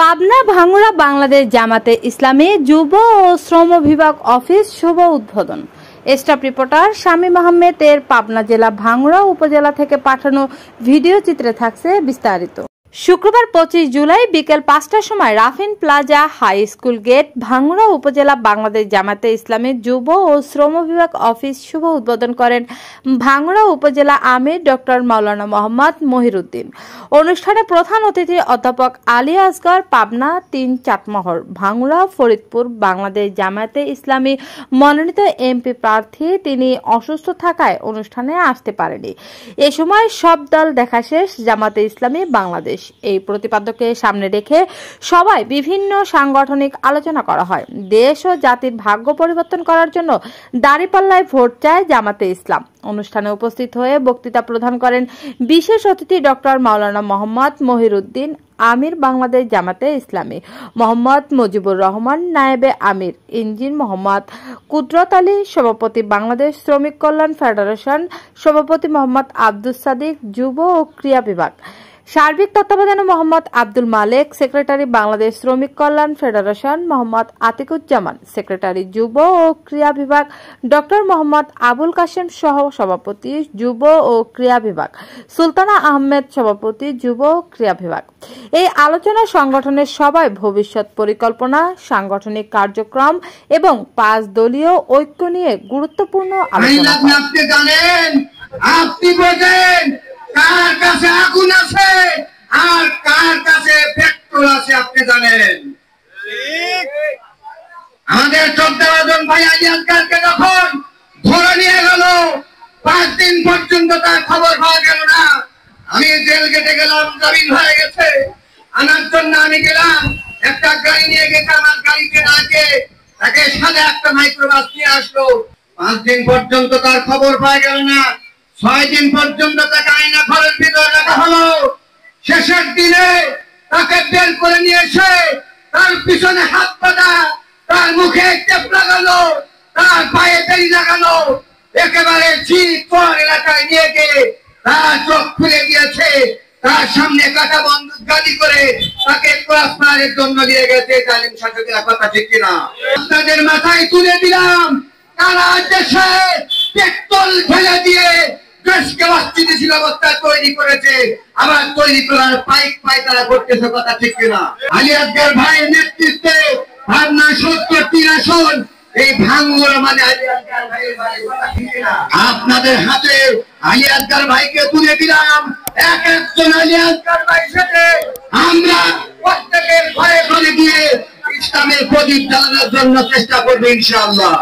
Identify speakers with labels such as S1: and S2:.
S1: পাবনা ভাঙ্গুড়া বাংলাদেশ জামাতে ইসলামী যুব ও শ্রম বিভাগ অফিস শুভ উদ্বোধন। স্টাফ রিপোর্টার শামীম আহমেদ এর পাবনা জেলা ভাঙ্গুড়া উপজেলা থেকে পাঠানো ভিডিও চিত্রে থাকছে বিস্তারিত। শুক্রবার 25 জুলাই বিকেল 5টার সময় Rafin plaza high school gate Bhangura উপজেলা বাংলাদেশ জামাতে ইসলামী যুব ও শ্রম বিভাগ অফিস শুভ উদ্বোধন করেন ভাঙ্গুড়া উপজেলা আমির ডক্টর মাওলানা মোহাম্মদ মহিরুদ্দিন। অনুষ্ঠানে প্রধান অতিথি অধ্যাপক আলী আসগর, পাবনা 3 চাটমোহর ভাঙ্গুড়া ফরিদপুর বাংলাদেশ জামাতে ইসলামী মনোনীত এমপি প্রার্থী। তিনি অসুস্থ থাকায় অনুষ্ঠানে আসতে পারেনি। এ সময় সব দল দেখা শেষ জামাতে ইসলামী বাংলাদেশ। এই প্রতিপাদ্যকে সামনে রেখে সবাই বিভিন্ন সাংগঠনিক আলোচনা করা হয়। দেশ ও জাতির ভাগ্য পরিবর্তন করার জন্য দাঁড়িপাল্লায় ভোট চায় জামাতে ইসলাম। অনুষ্ঠানে উপস্থিত হয়ে বক্তৃতা প্রদান করেন বিশেষ অতিথি ডক্টর মাওলানা মোহাম্মদ মহিরুদ্দিন, আমির বাংলাদেশ জামাতে ইসলামী, মোহাম্মদ মুজিবুর রহমান নায়েবে আমির, ইঞ্জিন মোহাম্মদ কুদরত আলী, সভাপতি বাংলাদেশ শ্রমিক কল্যাণ ফেডারেশন, সভাপতি মোহাম্মদ আব্দুস সাদিক, যুব ও ক্রীড়া বিভাগ, সার্বিক তত্ত্বাবধানে মোহাম্মদ আব্দুল মালেক, সেক্রেটারি বাংলাদেশ শ্রমিক কল্যাণ ফেডারেশন, মোহাম্মদ আতিকুজ্জামান, সেক্রেটারি যুব ও ক্রীড়া বিভাগ, ডক্টর মোহাম্মদ আবুল কাশেম সহ সভাপতি যুব ও ক্রীড়া বিভাগ, সুলতানা আহমেদ সভাপতি যুব ও ক্রীড়া বিভাগ। এই আলোচনা সংগঠনের সবাই ভবিষ্যৎ পরিকল্পনা, সাংগঠনিক কার্যক্রম এবং 5 দলীয় ঐক্য নিয়ে গুরুত্বপূর্ণ আলোচনা
S2: কার কাছে আগুন আছে আর কার কাছে পেট্রোল আছে আপনি জানেন। আমাদের 14 জন ভাই আলিয়ানকে যখন ধরে নিয়ে গেল, 5 দিন পর্যন্ত তার খবর পাওয়া গেল না। আমি জেল গেটে গেলাম, জামিন হয়ে গেছে, আনার জন্য আমি গেলাম, একটা গাড়ি নিয়ে গেছে, আমার গাড়িতে রাখে তাকে সাথে একটা মাইক্রোবাস নিয়ে আসলো। 5 দিন পর্যন্ত তার খবর পাওয়া গেল না। 6 দিন পর্যন্ত তাকে আয়না ঘরের ভিতরে রাখা হলো। শেষের দিনে তাকে বের করে নিয়ে এসে তার পিছনে হাত বাঁধা, তার মুখে টেপ লাগানো, তার পায়ে বেড়ি লাগানো, একেবারে চিৎপর এলাকায় নিয়ে গিয়ে তার চোখ খুলে দিয়েছে, তার সামনে কাটা বন্দুক গাড়ি করে তাকে ক্লাস মারের জন্য নিয়ে গেছে। জালিম শাসকের কথা ঠিক কিনা? আপনাদের মাথায় তুলে দিলাম, তারা দেশে পেট্রোল ফেলে দিয়ে দেশকে অস্থিতিশীল অবস্থা তৈরি করেছে, আবার তৈরি করার পাই তারা করতেছে, কথা ঠিক কিনা? আলী আসগর ভাইয়ের নেতৃত্বে পাবনা 70টি আসন, এই ভাঙ্গুড়া মানে আলী আসগর ভাইয়ের বাড়ি, কথা ঠিক কিনা? আপনাদের হাতে আলী আসগর ভাইকে তুলে দিলাম। এক একজন আলী আসগর ভাইয়ের সাথে আমরা প্রত্যেকের ঘরে ঘরে গিয়ে ইসলামের প্রদীপ জ্বালানোর জন্য চেষ্টা করবো ইনশাআল্লাহ।